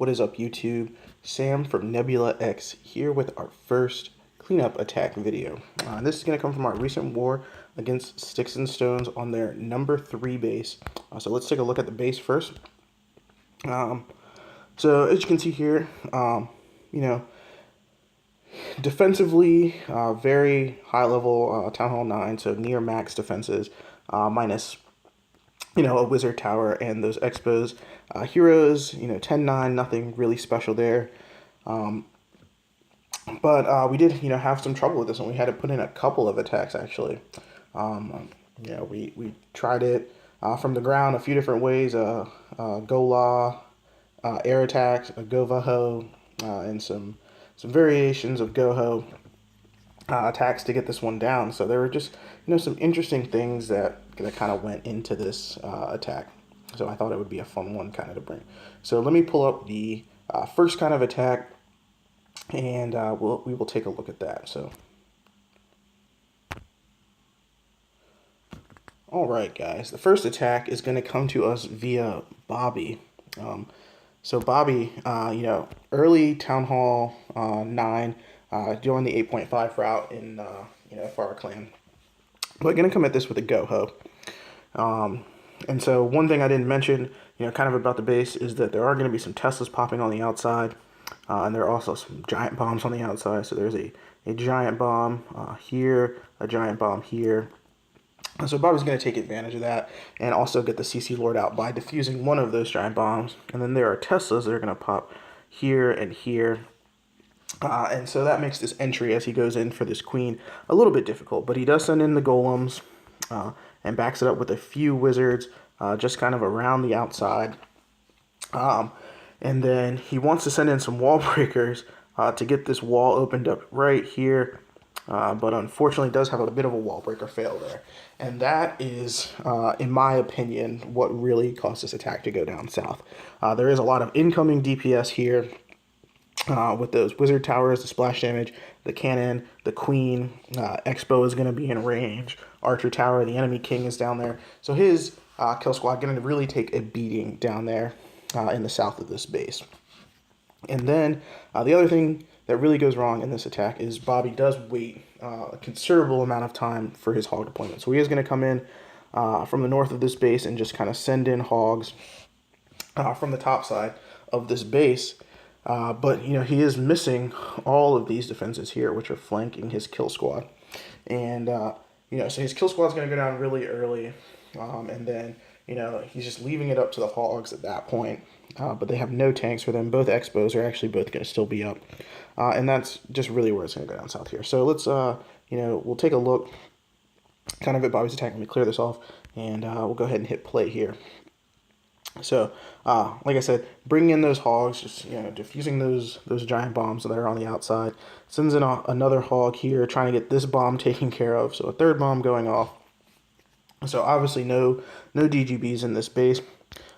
What is up, YouTube? Sam from Nebula X here with our first cleanup attack video. This is going to come from our recent war against Sticks and Stones on their number 3 base. So let's take a look at the base first. So as you can see here, defensively, very high level Town Hall 9, so near max defenses, minus a wizard tower and those expos. Heroes, 10-9, nothing really special there. But we did, have some trouble with this one. We had to put in a couple of attacks, actually. We tried it from the ground a few different ways. Gola, air attacks, a Govaho, and some variations of Goho attacks to get this one down. So there were just, some interesting things that kind of went into this attack. So I thought it would be a fun one kind of to bring. So let me pull up the first kind of attack, and we will take a look at that. So, all right, guys. The first attack is going to come to us via Bobby. So Bobby, early Town Hall 9, doing the 8.5 route in for our clan. But going to come at this with a Goho. And so one thing I didn't mention, kind of about the base is that there are going to be some Teslas popping on the outside. And there are also some giant bombs on the outside. So there's a giant bomb here, a giant bomb here. So Bobby's going to take advantage of that and also get the CC Lord out by defusing one of those giant bombs. And then there are Teslas that are going to pop here and here. And so that makes this entry as he goes in for this queen a little bit difficult. But he does send in the golems and backs it up with a few wizards just kind of around the outside. And then he wants to send in some wall breakers to get this wall opened up right here. But unfortunately does have a bit of a wall breaker fail there. And that is, in my opinion, what really caused this attack to go down south. There is a lot of incoming DPS here with those wizard towers, the splash damage, the cannon, the queen. Expo is going to be in range. Archer tower, the enemy king is down there. So his kill squad going to really take a beating down there in the south of this base. And then the other thing that really goes wrong in this attack is Bobby does wait a considerable amount of time for his hog deployment. So he is going to come in from the north of this base and just kind of send in hogs from the top side of this base. But, he is missing all of these defenses here, which are flanking his kill squad. And, so his kill squad is going to go down really early. And then, he's just leaving it up to the hogs at that point. But they have no tanks for them. Both expos are actually both going to still be up. And that's just really where it's going to go down south here. So let's, we'll take a look kind of at Bobby's attack. Let me clear this off. And we'll go ahead and hit play here. So, like I said, bringing in those hogs, just, diffusing those giant bombs that are on the outside. Sends in another hog here, trying to get this bomb taken care of. So a third bomb going off. So obviously no DGBs in this base.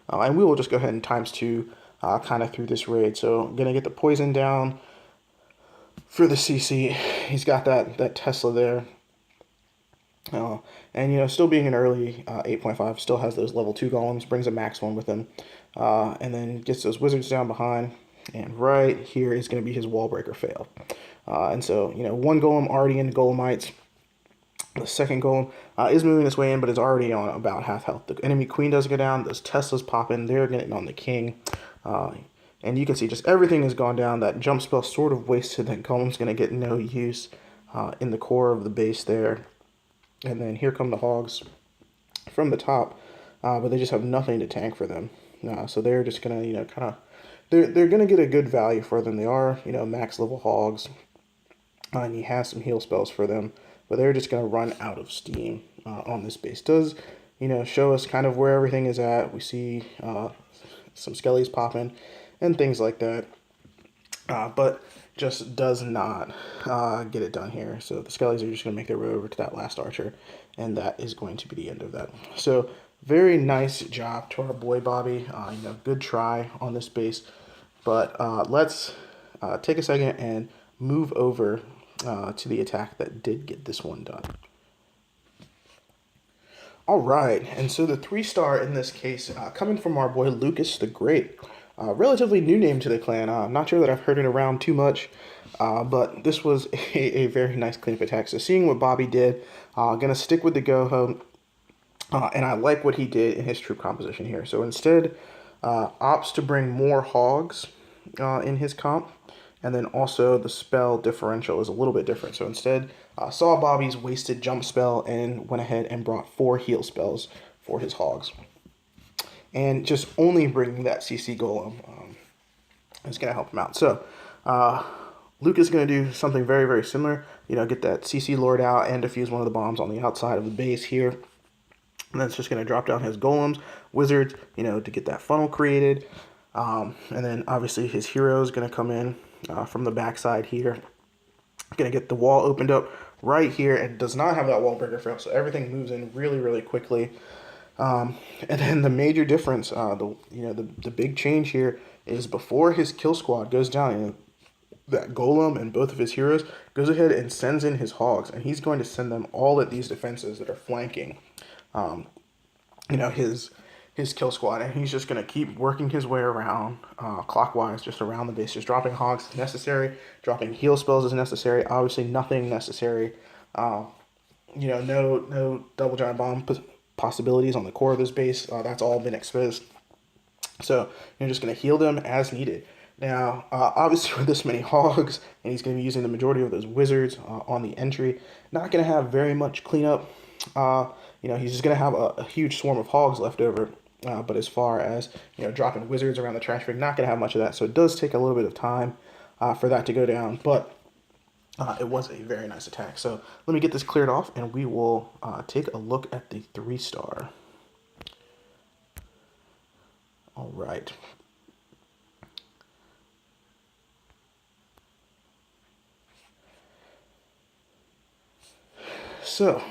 And we will just go ahead and ×2 kind of through this raid. So I'm going to get the poison down for the CC. He's got that Tesla there. And, still being an early 8.5, still has those level 2 golems, brings a max one with him. And then gets those wizards down behind. And right here is going to be his wall breaker fail. And so, one golem already in Golemites. The second golem is moving this way in, but it's already on about half health. The enemy queen does go down. Those Teslas pop in. They're getting on the king. And you can see just everything has gone down. That jump spell sort of wasted. That golem's going to get no use in the core of the base there. And then here come the hogs from the top. But they just have nothing to tank for them. So they're just going to, they're going to get a good value for them. They are, max level hogs. And he has some heal spells for them. But they're just going to run out of steam on this base. Does, show us kind of where everything is at. We see some skellies popping and things like that. But just does not get it done here. So the skellies are just going to make their way over to that last archer. And that is going to be the end of that. So very nice job to our boy Bobby. Good try on this base. But let's take a second and move over to the attack that did get this one done. All right, and so the 3-star in this case, coming from our boy Lucas the Great. relatively new name to the clan. I'm not sure that I've heard it around too much, but this was a very nice cleanup attack. So seeing what Bobby did, gonna stick with the go home, and I like what he did in his troop composition here. So instead, opts to bring more hogs in his comp, and then also the spell differential is a little bit different. So instead, saw Bobby's wasted jump spell and went ahead and brought 4 heal spells for his hogs. And just only bringing that CC golem is going to help him out. So Luke is going to do something very, very similar. You know, get that CC Lord out and defuse one of the bombs on the outside of the base here. And that's just going to drop down his golems, wizards, you know, to get that funnel created. And then obviously his hero is going to come in from the backside here. Going to get the wall opened up right here. It does not have that wall breaker fail, so everything moves in really, really quickly. And then the major difference, the big change here is before his kill squad goes down, you know, that golem and both of his heroes goes ahead and sends in his hogs, and he's going to send them all at these defenses that are flanking, his kill squad, and he's just going to keep working his way around clockwise, just around the base, just dropping hogs as necessary, dropping heal spells as necessary. Obviously, nothing necessary. No double giant bomb possibilities on the core of this base. That's all been exposed. So you're just going to heal them as needed. Now, obviously with this many hogs, and he's going to be using the majority of those wizards on the entry, not going to have very much cleanup. He's just going to have a huge swarm of hogs left over. But as far as, dropping wizards around the trash rig, not going to have much of that. So it does take a little bit of time for that to go down. But it was a very nice attack. So let me get this cleared off, and we will take a look at the 3-star. All right. So,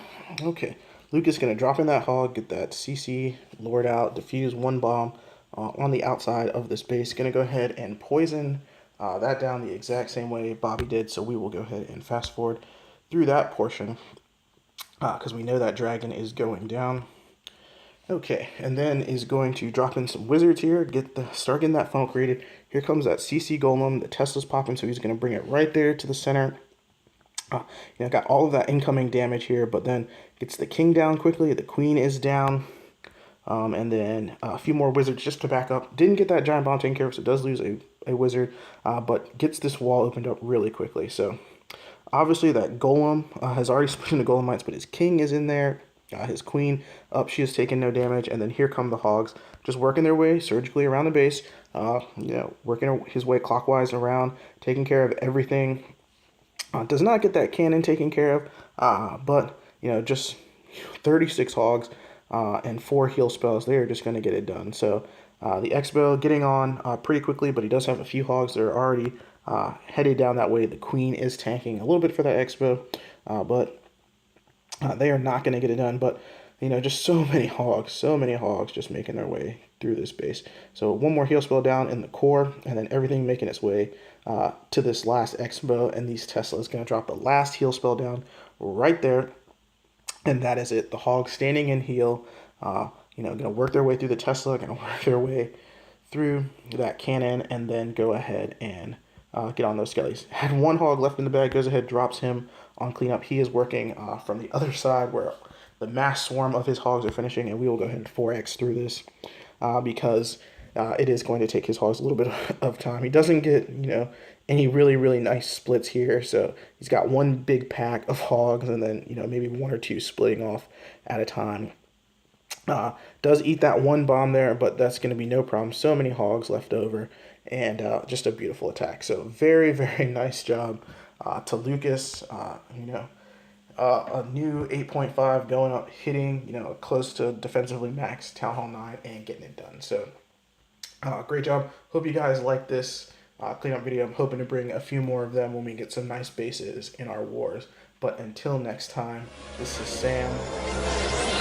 okay. Luke is going to drop in that hog, get that CC Lord out, defuse one bomb on the outside of this base. Going to go ahead and poison that down the exact same way Bobby did. So we will go ahead and fast forward through that portion because we know that dragon is going down. Okay, and then is going to drop in some wizards here, start getting that funnel created. Here comes that CC golem. The Tesla's popping, so he's going to bring it right there to the center. Got all of that incoming damage here, but then gets the king down quickly. The queen is down. And then a few more wizards just to back up. Didn't get that giant bomb taken care of, so does lose a wizard, but gets this wall opened up really quickly. So obviously that golem has already split into golemites, but his king is in there. His queen up, she has taken no damage. And then here come the hogs, just working their way surgically around the base, working his way clockwise around, taking care of everything. Does not get that cannon taken care of, but just 36 hogs and 4 heal spells. They are just going to get it done. So the Expo getting on pretty quickly, but he does have a few hogs that are already headed down that way. The queen is tanking a little bit for that Expo, but they are not going to get it done. But just so many hogs just making their way through this base. So one more heal spell down in the core, and then everything making its way to this last Expo, and these Teslas going to drop the last heal spell down right there, and that is it. The hogs standing in heal, going to work their way through the Tesla, going to work their way through that cannon, and then go ahead and get on those skellies. Had one hog left in the bag, goes ahead, drops him on cleanup. He is working from the other side where the mass swarm of his hogs are finishing, and we will go ahead and 4x through this because it is going to take his hogs a little bit of time. He doesn't get, any really, really nice splits here. So he's got one big pack of hogs and then, maybe 1 or 2 splitting off at a time. Does eat that one bomb there, but that's going to be no problem. So many hogs left over, and just a beautiful attack. So very, very nice job to Lucas. A new 8.5 going up, hitting, close to defensively max Town Hall 9 and getting it done. So great job. Hope you guys like this cleanup video. I'm hoping to bring a few more of them when we get some nice bases in our wars. But until next time, this is Sam.